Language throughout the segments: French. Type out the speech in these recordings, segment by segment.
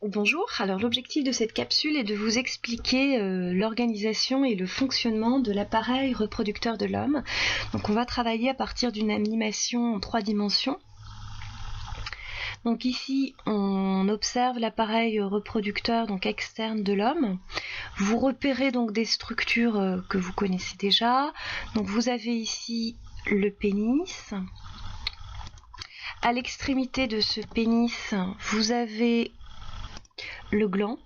Bonjour, alors l'objectif de cette capsule est de vous expliquer l'organisation et le fonctionnement de l'appareil reproducteur de l'homme. Donc on va travailler à partir d'une animation en 3 dimensions. Donc ici on observe l'appareil reproducteur donc externe de l'homme. Vous repérez donc des structures que vous connaissez déjà. Donc vous avez ici le pénis. À l'extrémité de ce pénis, vous avez le gland.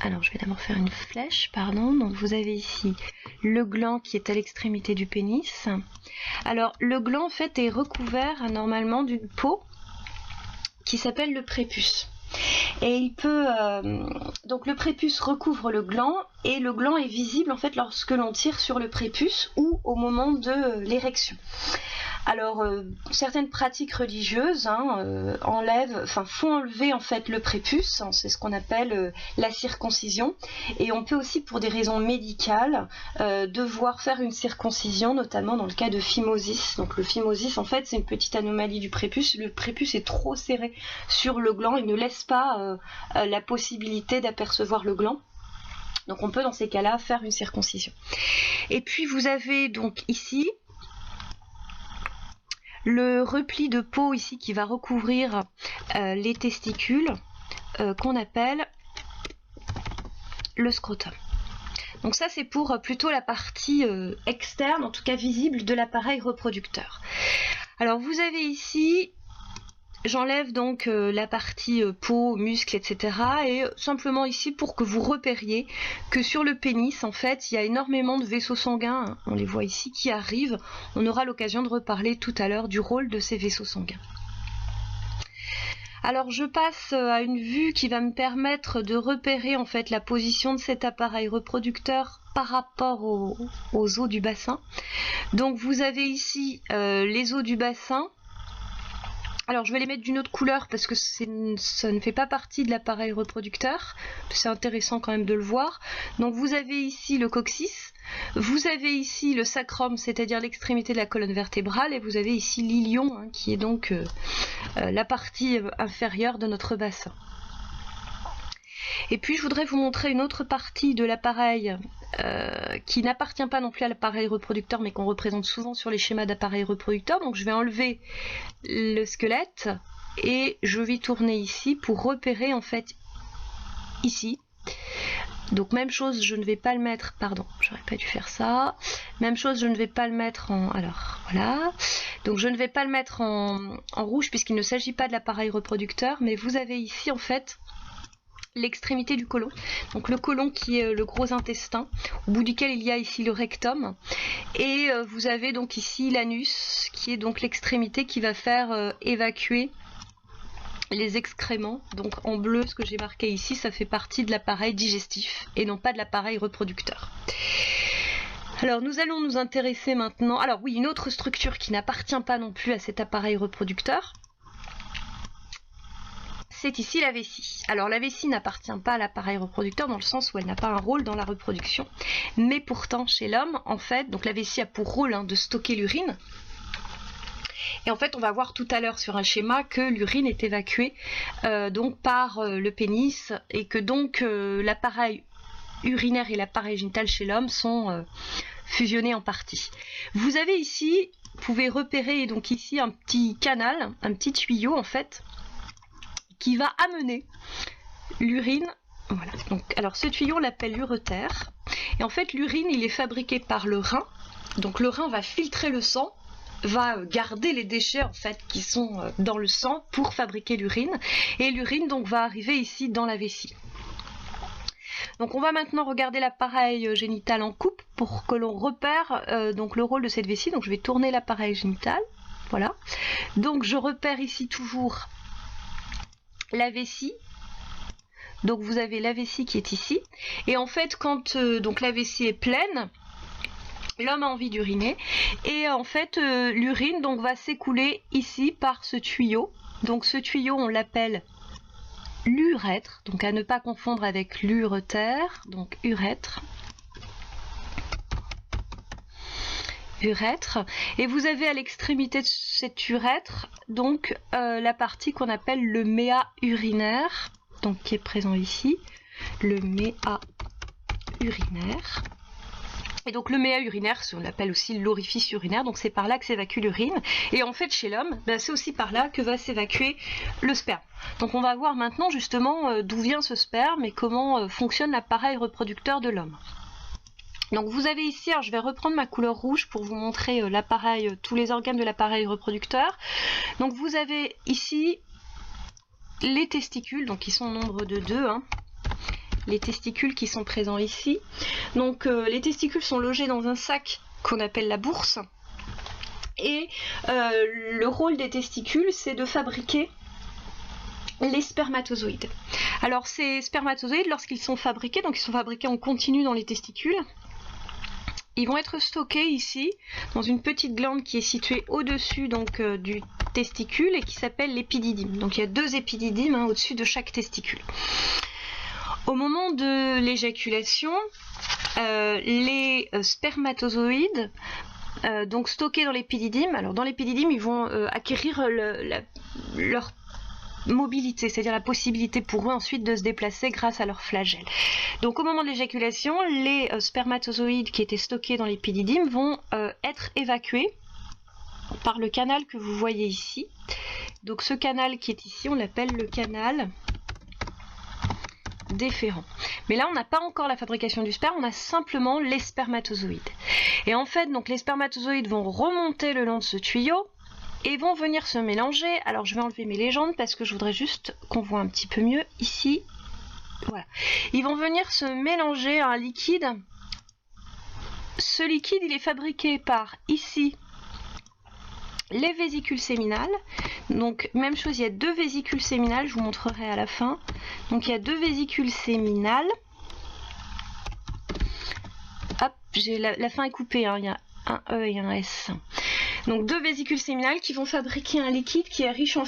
Alors je vais d'abord faire une flèche, pardon. Donc vous avez ici le gland qui est à l'extrémité du pénis. Alors le gland en fait est recouvert normalement d'une peau qui s'appelle le prépuce. Et il peut donc le prépuce recouvre le gland et le gland est visible en fait lorsque l'on tire sur le prépuce ou au moment de l'érection. Alors certaines pratiques religieuses font enlever en fait le prépuce, c'est ce qu'on appelle la circoncision, et on peut aussi pour des raisons médicales devoir faire une circoncision, notamment dans le cas de phimosis. Donc le phimosis en fait c'est une petite anomalie du prépuce, le prépuce est trop serré sur le gland, il ne laisse pas la possibilité d'apercevoir le gland. Donc on peut dans ces cas-là faire une circoncision. Et puis vous avez donc ici le repli de peau ici qui va recouvrir les testicules qu'on appelle le scrotum. Donc ça c'est pour plutôt la partie externe, en tout cas visible de l'appareil reproducteur. Alors vous avez ici, j'enlève donc la partie peau, muscles, etc. Et simplement ici pour que vous repériez que sur le pénis, en fait, il y a énormément de vaisseaux sanguins, hein, on les voit ici, qui arrivent. On aura l'occasion de reparler tout à l'heure du rôle de ces vaisseaux sanguins. Alors je passe à une vue qui va me permettre de repérer en fait la position de cet appareil reproducteur par rapport aux os du bassin. Donc vous avez ici les os du bassin. Alors je vais les mettre d'une autre couleur parce que ça ne fait pas partie de l'appareil reproducteur. C'est intéressant quand même de le voir. Donc vous avez ici le coccyx, vous avez ici le sacrum, c'est-à-dire l'extrémité de la colonne vertébrale, et vous avez ici l'ilion, hein, qui est donc la partie inférieure de notre bassin. Et puis je voudrais vous montrer une autre partie de l'appareil qui n'appartient pas non plus à l'appareil reproducteur mais qu'on représente souvent sur les schémas d'appareil reproducteur. Donc je vais enlever le squelette et je vais tourner ici pour repérer en fait ici. Donc même chose, je ne vais pas le mettre, pardon, j'aurais pas dû faire ça. Même chose, je ne vais pas le mettre en, alors voilà. Donc je ne vais pas le mettre en rouge puisqu'il ne s'agit pas de l'appareil reproducteur, mais vous avez ici en fait l'extrémité du côlon, donc le côlon qui est le gros intestin, au bout duquel il y a ici le rectum, et vous avez donc ici l'anus, qui est donc l'extrémité qui va faire évacuer les excréments. Donc en bleu, ce que j'ai marqué ici, ça fait partie de l'appareil digestif, et non pas de l'appareil reproducteur. Alors nous allons nous intéresser maintenant, alors oui, une autre structure qui n'appartient pas non plus à cet appareil reproducteur, c'est ici la vessie. Alors la vessie n'appartient pas à l'appareil reproducteur dans le sens où elle n'a pas un rôle dans la reproduction, mais pourtant chez l'homme, en fait, donc la vessie a pour rôle de stocker l'urine. Et en fait, on va voir tout à l'heure sur un schéma que l'urine est évacuée donc par le pénis et que donc l'appareil urinaire et l'appareil génital chez l'homme sont fusionnés en partie. Vous avez ici, vous pouvez repérer donc ici un petit canal, un petit tuyau en fait, qui va amener l'urine. Voilà. Donc, alors ce tuyau on l'appelle l'urétère. Et en fait l'urine il est fabriqué par le rein. Donc le rein va filtrer le sang, va garder les déchets en fait qui sont dans le sang pour fabriquer l'urine. Et l'urine donc va arriver ici dans la vessie. Donc on va maintenant regarder l'appareil génital en coupe pour que l'on repère donc le rôle de cette vessie. Donc je vais tourner l'appareil génital. Voilà. Donc je repère ici toujours la vessie. Donc vous avez la vessie qui est ici, et en fait quand donc la vessie est pleine, l'homme a envie d'uriner, et en fait l'urine donc va s'écouler ici par ce tuyau. Donc ce tuyau on l'appelle l'urètre, donc à ne pas confondre avec l'urétère, donc urètre. urètre, et vous avez à l'extrémité de cet urètre donc la partie qu'on appelle le méa urinaire, donc qui est présent ici, le méa urinaire. Et donc le méa urinaire, on l'appelle aussi l'orifice urinaire, donc c'est par là que s'évacue l'urine. Et en fait chez l'homme, ben, c'est aussi par là que va s'évacuer le sperme. Donc on va voir maintenant justement d'où vient ce sperme et comment fonctionne l'appareil reproducteur de l'homme. Donc vous avez ici, alors je vais reprendre ma couleur rouge pour vous montrer l'appareil, tous les organes de l'appareil reproducteur. Donc vous avez ici les testicules, donc qui sont au nombre de 2, hein. Les testicules qui sont présents ici. Donc les testicules sont logés dans un sac qu'on appelle la bourse. Et le rôle des testicules, c'est de fabriquer les spermatozoïdes. Alors ces spermatozoïdes, lorsqu'ils sont fabriqués, donc ils sont fabriqués en continu dans les testicules, ils vont être stockés ici, dans une petite glande qui est située au-dessus donc du testicule et qui s'appelle l'épididyme. Donc il y a 2 épididymes hein, au-dessus de chaque testicule. Au moment de l'éjaculation, les spermatozoïdes, donc stockés dans l'épididyme, alors dans l'épididyme, ils vont acquérir leur mobilité, c'est-à-dire la possibilité pour eux ensuite de se déplacer grâce à leur flagelle. Donc au moment de l'éjaculation, les spermatozoïdes qui étaient stockés dans l'épididyme vont être évacués par le canal que vous voyez ici. Donc ce canal qui est ici, on l'appelle le canal déférent. Mais là on n'a pas encore la fabrication du sperme, on a simplement les spermatozoïdes. Et en fait donc les spermatozoïdes vont remonter le long de ce tuyau et vont venir se mélanger. Alors je vais enlever mes légendes parce que je voudrais juste qu'on voit un petit peu mieux ici. Voilà. Ils vont venir se mélanger à un liquide. Ce liquide il est fabriqué par ici les vésicules séminales. Donc même chose, il y a 2 vésicules séminales, je vous montrerai à la fin. Donc il y a 2 vésicules séminales. Hop, la fin est coupée, hein. Il y a un E et un S. Donc 2 vésicules séminales qui vont fabriquer un liquide qui est riche en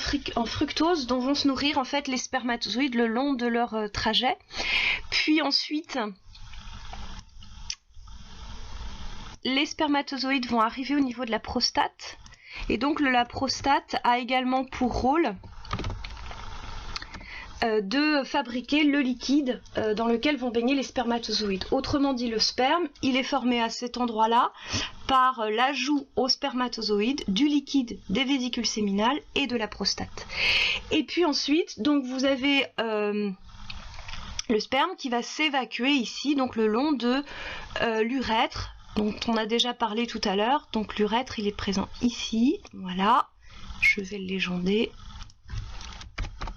fructose, dont vont se nourrir en fait les spermatozoïdes le long de leur trajet. Puis ensuite, les spermatozoïdes vont arriver au niveau de la prostate. Et donc la prostate a également pour rôle de fabriquer le liquide dans lequel vont baigner les spermatozoïdes. Autrement dit, le sperme, il est formé à cet endroit-là par l'ajout aux spermatozoïdes du liquide des vésicules séminales et de la prostate. Et puis ensuite, donc vous avez le sperme qui va s'évacuer ici, donc le long de l'urètre, dont on a déjà parlé tout à l'heure. Donc l'urètre, il est présent ici, voilà, je vais le légender.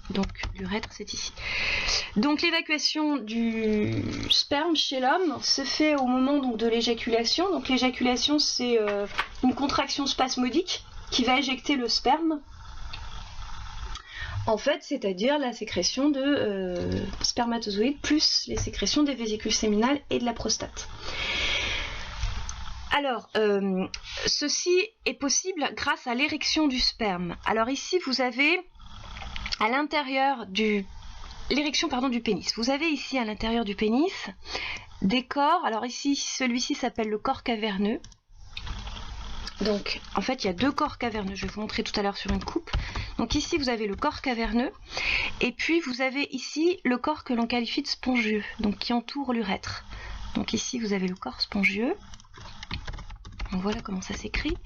Donc l'urètre c'est ici. Donc l'évacuation du sperme chez l'homme se fait au moment donc, de l'éjaculation. Donc l'éjaculation c'est une contraction spasmodique qui va éjecter le sperme. En fait, c'est-à-dire la sécrétion de spermatozoïdes plus les sécrétions des vésicules séminales et de la prostate. Alors, ceci est possible grâce à l'érection du sperme. Alors ici, vous avez à l'intérieur du l'érection du pénis. Vous avez ici à l'intérieur du pénis des corps. Alors ici, celui-ci s'appelle le corps caverneux. Donc en fait, il y a 2 corps caverneux. Je vais vous montrer tout à l'heure sur une coupe. Donc ici, vous avez le corps caverneux. Et puis vous avez ici le corps que l'on qualifie de spongieux, donc qui entoure l'urètre. Donc ici, vous avez le corps spongieux. Donc voilà comment ça s'écrit.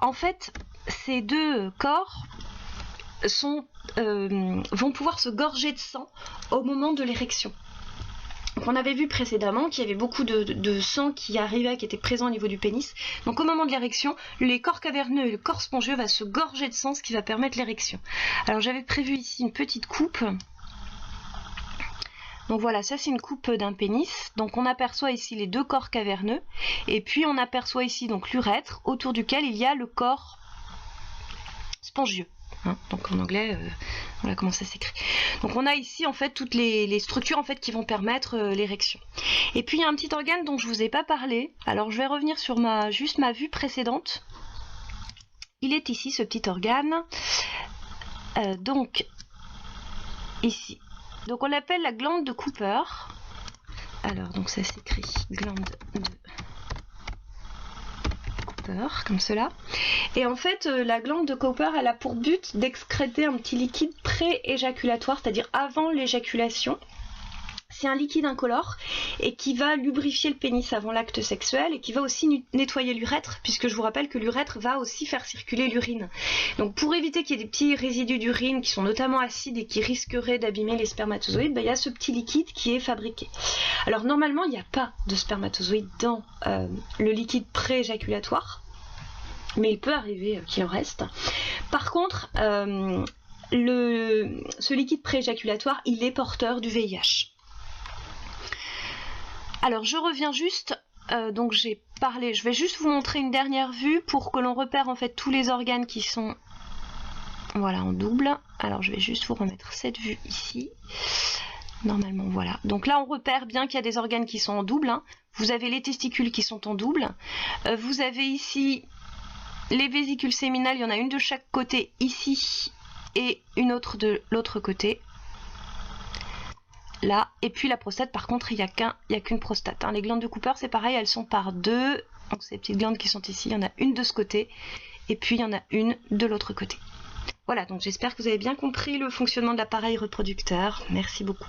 En fait, ces 2 corps vont pouvoir se gorger de sang au moment de l'érection. On avait vu précédemment qu'il y avait beaucoup de sang qui arrivait, qui était présent au niveau du pénis. Donc au moment de l'érection, les corps caverneux et le corps spongieux va se gorger de sang, ce qui va permettre l'érection. Alors j'avais prévu ici une petite coupe. Donc voilà, ça c'est une coupe d'un pénis. Donc on aperçoit ici les 2 corps caverneux. Et puis on aperçoit ici donc l'urètre, autour duquel il y a le corps spongieux. Hein, donc en anglais, voilà comment ça s'écrit. Donc on a ici en fait toutes les structures en fait qui vont permettre l'érection. Et puis il y a un petit organe dont je vous ai pas parlé. Alors je vais revenir sur juste ma vue précédente. Il est ici ce petit organe. Donc ici. Donc on l'appelle la glande de Cooper. Alors donc ça s'écrit glande de Cowper, comme cela. Et en fait, la glande de Cowper, elle a pour but d'excréter un petit liquide pré-éjaculatoire, c'est-à-dire avant l'éjaculation. C'est un liquide incolore et qui va lubrifier le pénis avant l'acte sexuel et qui va aussi nettoyer l'urètre, puisque je vous rappelle que l'urètre va aussi faire circuler l'urine. Donc pour éviter qu'il y ait des petits résidus d'urine qui sont notamment acides et qui risqueraient d'abîmer les spermatozoïdes, il y a ce petit liquide qui est fabriqué. Alors normalement, il n'y a pas de spermatozoïdes dans le liquide pré-éjaculatoire, mais il peut arriver qu'il en reste. Par contre, ce liquide pré-éjaculatoire, il est porteur du VIH. Alors je reviens juste, donc j'ai parlé, je vais juste vous montrer une dernière vue pour que l'on repère en fait tous les organes qui sont voilà, en double. Alors je vais juste vous remettre cette vue ici. Normalement voilà. Donc là on repère bien qu'il y a des organes qui sont en double. Hein. Vous avez les testicules qui sont en double. Vous avez ici les vésicules séminales, il y en a une de chaque côté ici et une autre de l'autre côté. Là, et puis la prostate, par contre, il n'y a qu'une prostate. Hein. Les glandes de Cooper, c'est pareil, elles sont par deux. Donc ces petites glandes qui sont ici, il y en a une de ce côté, et puis il y en a une de l'autre côté. Voilà, donc j'espère que vous avez bien compris le fonctionnement de l'appareil reproducteur. Merci beaucoup.